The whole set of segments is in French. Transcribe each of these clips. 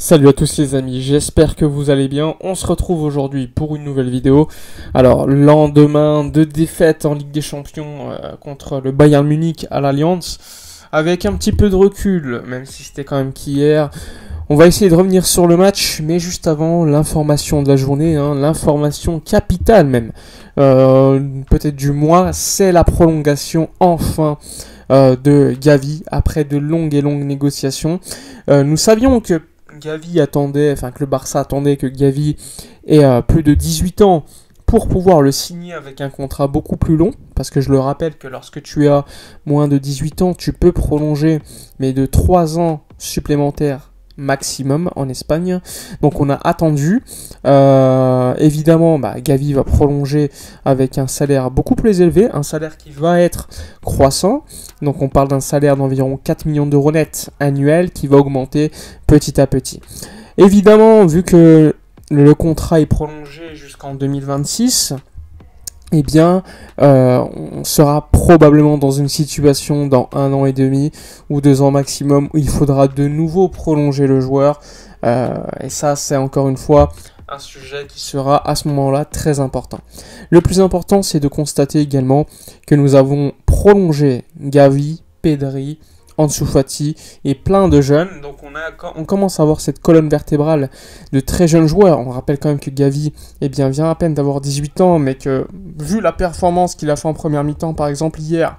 Salut à tous les amis, j'espère que vous allez bien. On se retrouve aujourd'hui pour une nouvelle vidéo. Alors, lendemain de défaite en Ligue des Champions contre le Bayern Munich à l'Allianz, avec un petit peu de recul, même si c'était quand même qu'hier, on va essayer de revenir sur le match, mais juste avant, l'information de la journée, l'information capitale même, peut-être du mois, c'est la prolongation enfin de Gavi après de longues négociations. Nous savions que que le Barça attendait que Gavi ait plus de 18 ans pour pouvoir le signer avec un contrat beaucoup plus long, parce que je le rappelle que lorsque tu as moins de 18 ans, tu peux prolonger, mais de 3 ans supplémentaires maximum en Espagne. Donc on a attendu. Évidemment, Gavi va prolonger avec un salaire beaucoup plus élevé, un salaire qui va être croissant. Donc on parle d'un salaire d'environ 4 millions d'euros net annuels qui va augmenter petit à petit. Évidemment, vu que le contrat est prolongé jusqu'en 2026, eh bien, on sera probablement dans une situation dans 1 an et demi ou 2 ans maximum où il faudra de nouveau prolonger le joueur. Et ça, c'est encore une fois un sujet qui sera à ce moment-là très important. Le plus important, c'est de constater également que nous avons prolongé Gavi, Pedri, Ansu Fati et plein de jeunes. Donc on commence à avoir cette colonne vertébrale de très jeunes joueurs. On rappelle quand même que Gavi vient à peine d'avoir 18 ans, mais que vu la performance qu'il a fait en première mi-temps par exemple hier,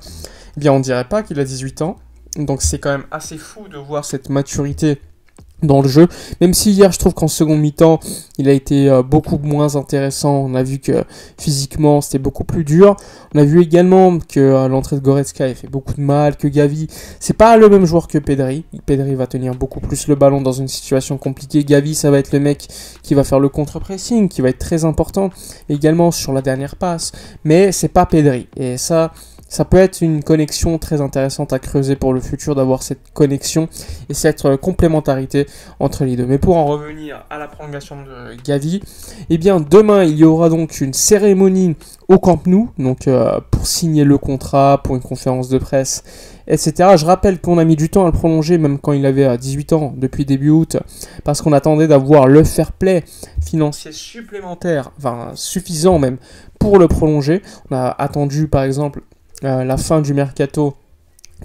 on dirait pas qu'il a 18 ans. Donc c'est quand même assez fou de voir cette maturité dans le jeu, même si hier je trouve qu'en seconde mi-temps il a été beaucoup moins intéressant. On a vu que physiquement c'était beaucoup plus dur. On a vu également que l'entrée de Goretzka a fait beaucoup de mal, que Gavi c'est pas le même joueur que Pedri. Pedri va tenir beaucoup plus le ballon dans une situation compliquée. Gavi ça va être le mec qui va faire le contre-pressing, qui va être très important également sur la dernière passe, mais c'est pas Pedri. Et ça peut être une connexion très intéressante à creuser pour le futur, d'avoir cette connexion et cette complémentarité entre les deux. Mais pour en revenir à la prolongation de Gavi, demain il y aura donc une cérémonie au Camp Nou, donc pour signer le contrat, pour une conférence de presse, etc. Je rappelle qu'on a mis du temps à le prolonger, même quand il avait 18 ans, depuis début août, parce qu'on attendait d'avoir le fair play financier supplémentaire, suffisant même, pour le prolonger. On a attendu par exemple la fin du mercato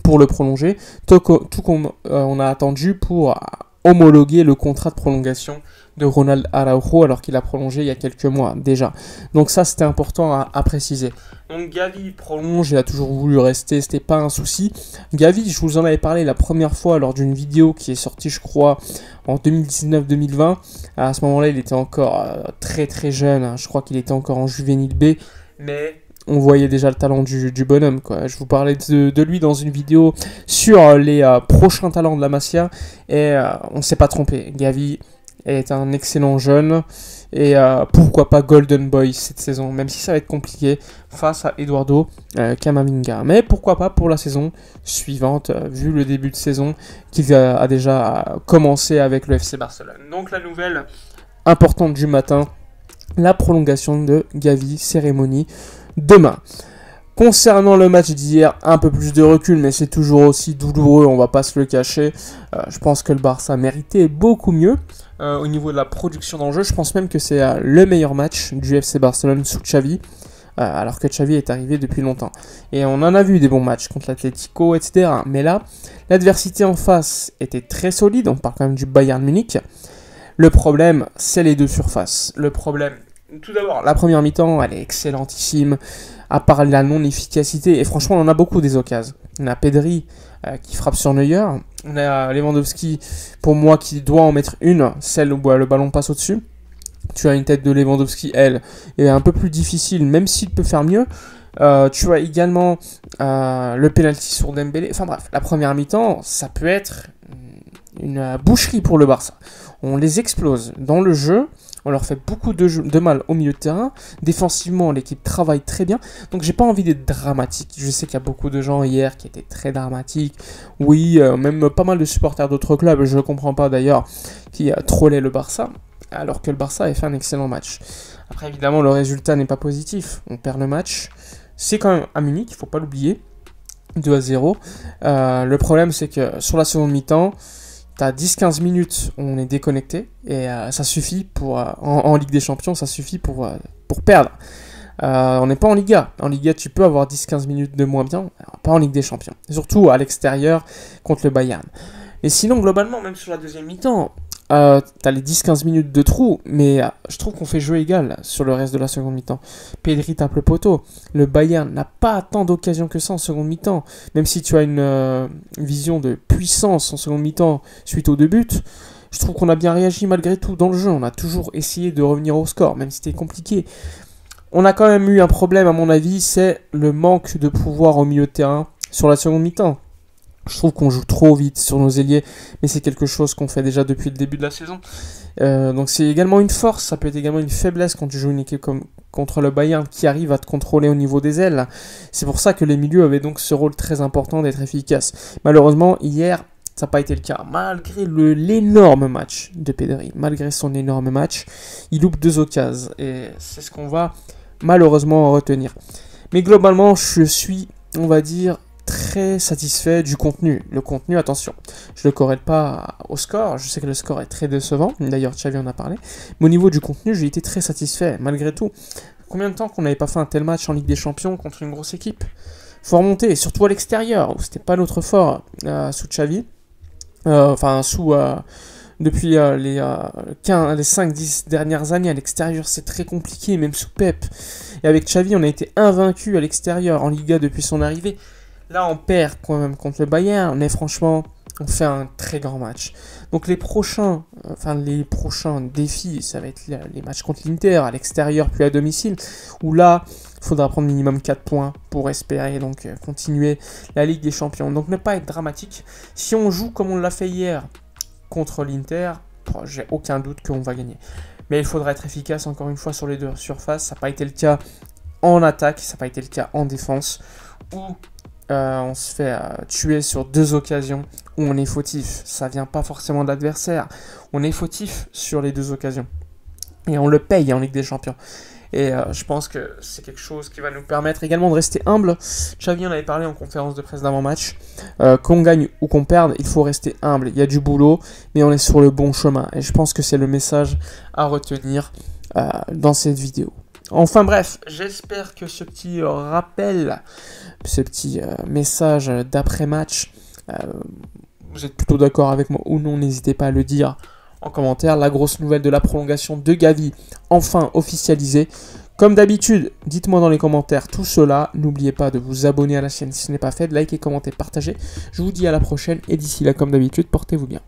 pour le prolonger, tout comme on a attendu pour homologuer le contrat de prolongation de Ronald Araujo, alors qu'il a prolongé il y a quelques mois déjà. Donc ça c'était important à préciser. Donc Gavi prolonge, il a toujours voulu rester, c'était pas un souci. Gavi, je vous en avais parlé la première fois lors d'une vidéo qui est sortie je crois en 2019-2020. À ce moment-là il était encore très très jeune, je crois qu'il était encore en juvénile B, mais on voyait déjà le talent du bonhomme, quoi. Je vous parlais de lui dans une vidéo sur les prochains talents de la Masia, et on ne s'est pas trompé. Gavi est un excellent jeune, et pourquoi pas Golden Boy cette saison, même si ça va être compliqué face à Eduardo Camavinga. Mais pourquoi pas pour la saison suivante, vu le début de saison qu'il a déjà commencé avec le FC Barcelone. Donc la nouvelle importante du matin, la prolongation de Gavi, cérémonie demain. Concernant le match d'hier, un peu plus de recul, mais c'est toujours aussi douloureux, on va pas se le cacher. Je pense que le Barça méritait beaucoup mieux au niveau de la production d'enjeu. Je pense même que c'est le meilleur match du FC Barcelone sous Xavi, alors que Xavi est arrivé depuis longtemps. Et on en a vu des bons matchs contre l'Atlético, etc. Mais là, l'adversité en face était très solide, on parle quand même du Bayern Munich. Le problème, c'est les deux surfaces. Le problème, tout d'abord, la première mi-temps, elle est excellentissime, à part la non-efficacité, et franchement, on en a beaucoup des occasions. On a Pedri qui frappe sur Neuer, on a Lewandowski, pour moi, qui doit en mettre une, celle où le ballon passe au-dessus. Tu as une tête de Lewandowski, elle, est un peu plus difficile, même s'il peut faire mieux. Tu as également le penalty sur Dembélé. Enfin bref, la première mi-temps, ça peut être une boucherie pour le Barça. On les explose dans le jeu, on leur fait beaucoup de mal au milieu de terrain. Défensivement, l'équipe travaille très bien. Donc j'ai pas envie d'être dramatique. Je sais qu'il y a beaucoup de gens hier qui étaient très dramatiques. Oui, même pas mal de supporters d'autres clubs, je ne comprends pas d'ailleurs, qui trollaient le Barça, alors que le Barça avait fait un excellent match. Après évidemment, le résultat n'est pas positif. On perd le match. C'est quand même à Munich, il ne faut pas l'oublier. 2-0. Le problème c'est que sur la seconde mi-temps, t'as 10-15 minutes où on est déconnecté, et ça suffit pour en Ligue des Champions, ça suffit pour perdre. On n'est pas en Liga. En Liga, tu peux avoir 10-15 minutes de moins bien, pas en Ligue des Champions. Surtout à l'extérieur contre le Bayern. Et sinon, globalement, même sur la deuxième mi-temps, t'as les 10-15 minutes de trou, mais je trouve qu'on fait jeu égal sur le reste de la seconde mi-temps. Pedri tape le poteau. Le Bayern n'a pas tant d'occasions que ça en seconde mi-temps. Même si tu as une vision de puissance en seconde mi-temps suite aux deux buts, je trouve qu'on a bien réagi malgré tout dans le jeu. On a toujours essayé de revenir au score, même si c'était compliqué. On a quand même eu un problème, à mon avis, c'est le manque de pouvoir au milieu de terrain sur la seconde mi-temps. Je trouve qu'on joue trop vite sur nos ailiers, mais c'est quelque chose qu'on fait déjà depuis le début de la saison. Donc c'est également une force, ça peut être également une faiblesse quand tu joues une équipe comme contre le Bayern qui arrive à te contrôler au niveau des ailes. C'est pour ça que les milieux avaient donc ce rôle très important d'être efficaces. Malheureusement, hier, ça n'a pas été le cas. Malgré l'énorme match de Pedri, malgré son énorme match, il loupe 2 occasions. Et c'est ce qu'on va malheureusement retenir. Mais globalement, je suis, on va dire, très satisfait du contenu. Le contenu, attention, je ne le corrèle pas au score. Je sais que le score est très décevant. D'ailleurs, Xavi en a parlé. Mais au niveau du contenu, j'ai été très satisfait, malgré tout. Combien de temps qu'on n'avait pas fait un tel match en Ligue des Champions contre une grosse équipe? Faut remonter, et surtout à l'extérieur, où c'était pas notre fort sous Xavi. Depuis les 5-10 dernières années à l'extérieur, c'est très compliqué, même sous Pep. Et avec Xavi, on a été invaincu à l'extérieur en Liga depuis son arrivée. Là, on perd quand même contre le Bayern, mais franchement, on fait un très grand match. Donc les prochains défis, ça va être les matchs contre l'Inter, à l'extérieur puis à domicile, où là, il faudra prendre minimum 4 points pour espérer donc continuer la Ligue des Champions. Donc ne pas être dramatique. Si on joue comme on l'a fait hier contre l'Inter, j'ai aucun doute qu'on va gagner. Mais il faudra être efficace encore une fois sur les deux surfaces. Ça n'a pas été le cas en attaque, ça n'a pas été le cas en défense, où on se fait tuer sur 2 occasions où on est fautif. Ça vient pas forcément de l'adversaire. On est fautif sur les 2 occasions. Et on le paye en Ligue des Champions. Et je pense que c'est quelque chose qui va nous permettre également de rester humble. Xavi en avait parlé en conférence de presse d'avant-match. Qu'on gagne ou qu'on perde, il faut rester humble. Il y a du boulot, mais on est sur le bon chemin. Et je pense que c'est le message à retenir dans cette vidéo. Enfin bref, j'espère que ce petit rappel, ce petit message d'après-match, vous êtes plutôt d'accord avec moi ou non, n'hésitez pas à le dire en commentaire. La grosse nouvelle de la prolongation de Gavi, enfin officialisée. Comme d'habitude, dites-moi dans les commentaires tout cela. N'oubliez pas de vous abonner à la chaîne si ce n'est pas fait, de liker, commenter, partager. Je vous dis à la prochaine et d'ici là, comme d'habitude, portez-vous bien.